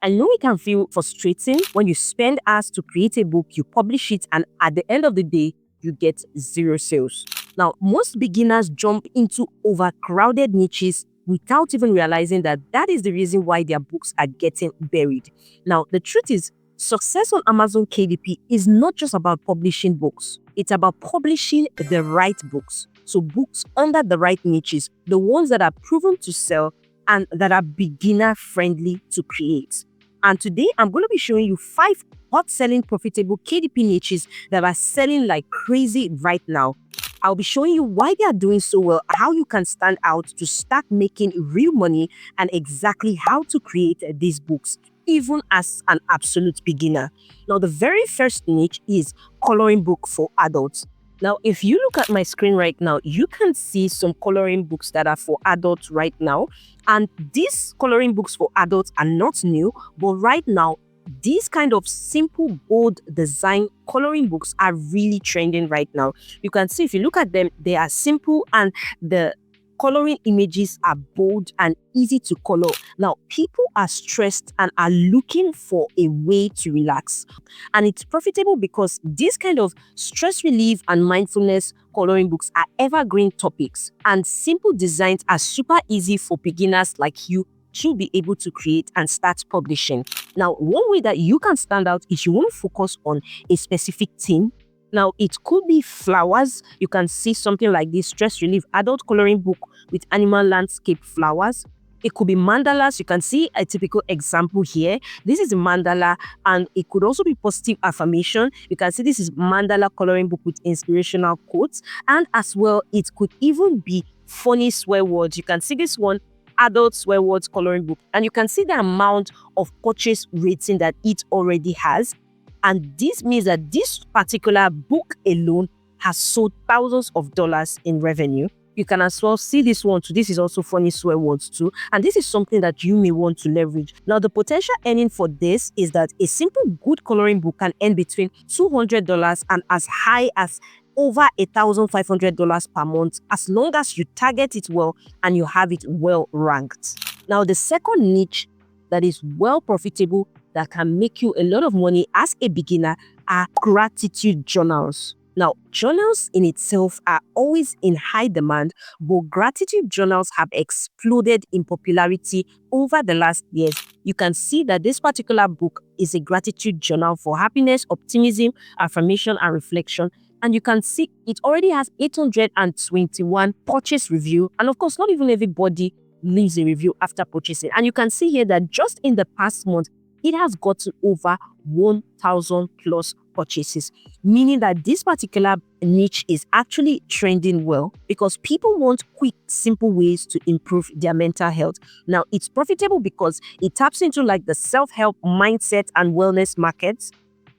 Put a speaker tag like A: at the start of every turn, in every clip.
A: I know it can feel frustrating when you spend hours to create a book, you publish it, and at the end of the day, you get zero sales. Now, most beginners jump into overcrowded niches without even realizing that that is the reason why their books are getting buried. Now, the truth is, success on Amazon KDP is not just about publishing books. It's about publishing the right books. So books under the right niches, the ones that are proven to sell and that are beginner friendly to create. And today I'm going to be showing you 5 hot selling profitable KDP niches that are selling like crazy right now. I'll be showing you why they are doing so well, how you can stand out to start making real money, and exactly how to create these books, even as an absolute beginner. Now, the very first niche is coloring book for adults. Now, if you look at my screen right now, you can see some coloring books that are for adults right now. And these coloring books for adults are not new, but right now, these kind of simple, bold design coloring books are really trending right now. You can see if you look at them, they are simple and the coloring images are bold and easy to color. Now, people are stressed and are looking for a way to relax. And it's profitable because these kind of stress relief and mindfulness coloring books are evergreen topics, and simple designs are super easy for beginners like you to be able to create and start publishing. Now, one way that you can stand out is you want to focus on a specific theme. Now, it could be flowers. You can see something like this stress relief adult coloring book with animal landscape flowers. It could be mandalas. You can see a typical example here. This is a mandala, and it could also be positive affirmation. You can see this is mandala coloring book with inspirational quotes, and as well, it could even be funny swear words. You can see this one, adult swear words coloring book, and you can see the amount of purchase rating that it already has. And this means that this particular book alone has sold thousands of dollars in revenue. You can as well see this one too. This is also funny swear words too. And this is something that you may want to leverage. Now, the potential earning for this is that a simple good coloring book can earn between $200 and as high as over $1,500 per month, as long as you target it well and you have it well ranked. Now, the second niche that is well profitable, that can make you a lot of money as a beginner, are gratitude journals. Now, journals in itself are always in high demand, but gratitude journals have exploded in popularity over the last years. You can see that this particular book is a gratitude journal for happiness, optimism, affirmation, and reflection. And you can see it already has 821 purchase review. And of course, not even everybody leaves a review after purchasing. And you can see here that just in the past month, it has gotten over 1,000 plus purchases, meaning that this particular niche is actually trending well because people want quick, simple ways to improve their mental health. Now, it's profitable because it taps into like the self-help mindset and wellness markets,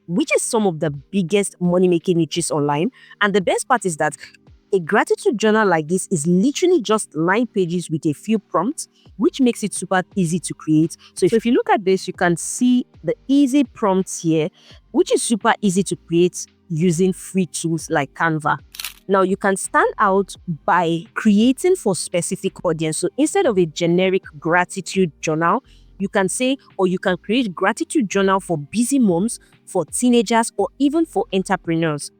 A: which is some of the biggest money-making niches online. And the best part is that a gratitude journal like this is literally just 9 pages with a few prompts, which makes it super easy to create. So if you look at this, you can see the easy prompts here, which is super easy to create using free tools like Canva. Now, you can stand out by creating for specific audience. So instead of a generic gratitude journal, you can say, or you can create gratitude journal for busy moms, for teenagers, or even for entrepreneurs.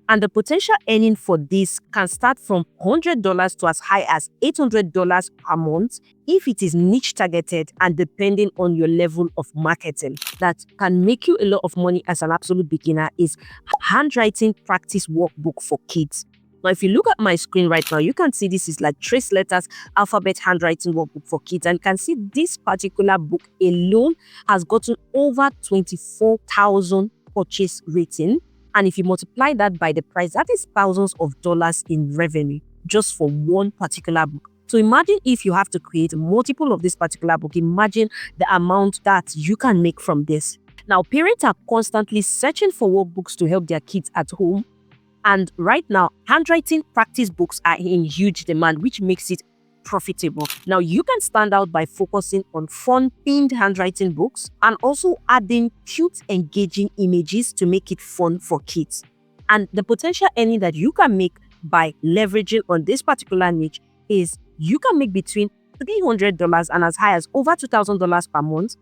A: And the potential earning for this can start from $100 to as high as $800 per month if it is niche targeted and depending on your level of marketing. That can make you a lot of money as an absolute beginner is handwriting practice workbook for kids. Now, if you look at my screen right now, you can see this is like trace letters, alphabet handwriting workbook for kids. And you can see this particular book alone has gotten over 24,000 purchase rating. And if you multiply that by the price, that is thousands of dollars in revenue just for one particular book. So imagine if you have to create multiple of this particular book, imagine the amount that you can make from this. Now, parents are constantly searching for workbooks to help their kids at home. And right now, handwriting practice books are in huge demand, which makes it profitable. Now, you can stand out by focusing on fun themed handwriting books and also adding cute, engaging images to make it fun for kids. And the potential earning that you can make by leveraging on this particular niche is you can make between $300 and as high as over $2,000 per month,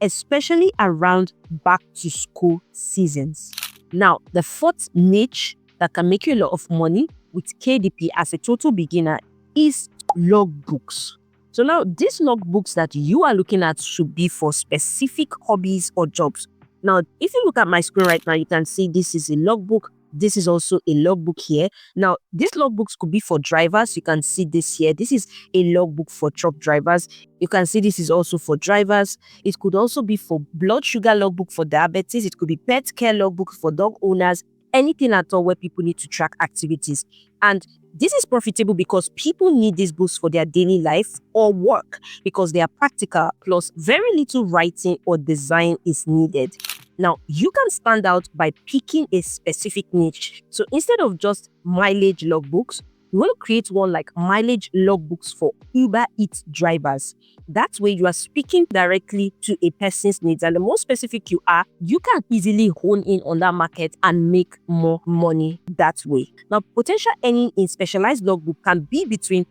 A: especially around back to school seasons. Now, the fourth niche that can make you a lot of money with KDP as a total beginner is logbooks. So now these logbooks that you are looking at should be for specific hobbies or jobs. Now, if you look at my screen right now, you can see this is a logbook. This is also a logbook here. Now, these logbooks could be for drivers. You can see this here. This is a logbook for truck drivers. You can see this is also for drivers. It could also be for blood sugar logbook for diabetes. It could be pet care logbook for dog owners. Anything at all where people need to track activities. And this is profitable because people need these books for their daily life or work because they are practical, plus very little writing or design is needed. Now, you can stand out by picking a specific niche. So instead of just mileage logbooks, you want to create one like mileage logbooks for Uber Eats drivers. That way, you are speaking directly to a person's needs. And the more specific you are, you can easily hone in on that market and make more money that way. Now, potential earning in specialized logbook can be between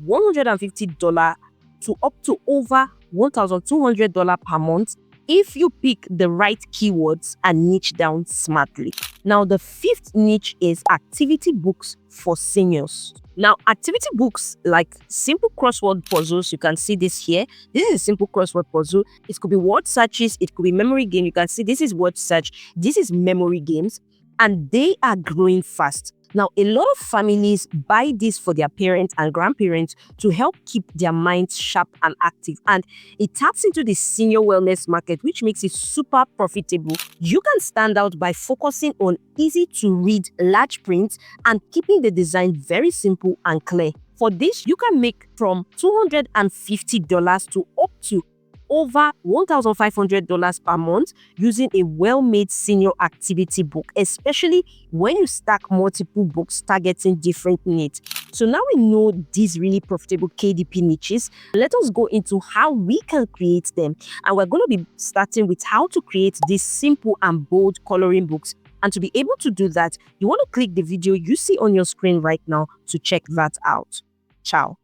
A: $150 to up to over $1,200 per month if you pick the right keywords and niche down smartly. Now, the fifth niche is activity books for seniors. Now, activity books like simple crossword puzzles, you can see this here. This is a simple crossword puzzle. It could be word searches, it could be memory game. You can see this is word search, this is memory games, and they are growing fast. Now, a lot of families buy this for their parents and grandparents to help keep their minds sharp and active. And it taps into the senior wellness market, which makes it super profitable. You can stand out by focusing on easy to read large prints and keeping the design very simple and clear. For this, you can make from $250 to up to over $1,500 per month using a well-made senior activity book, especially when you stack multiple books targeting different needs. So now we know these really profitable KDP niches. Let us go into how we can create them. And we're going to be starting with how to create these simple and bold coloring books. And to be able to do that, you want to click the video you see on your screen right now to check that out. Ciao.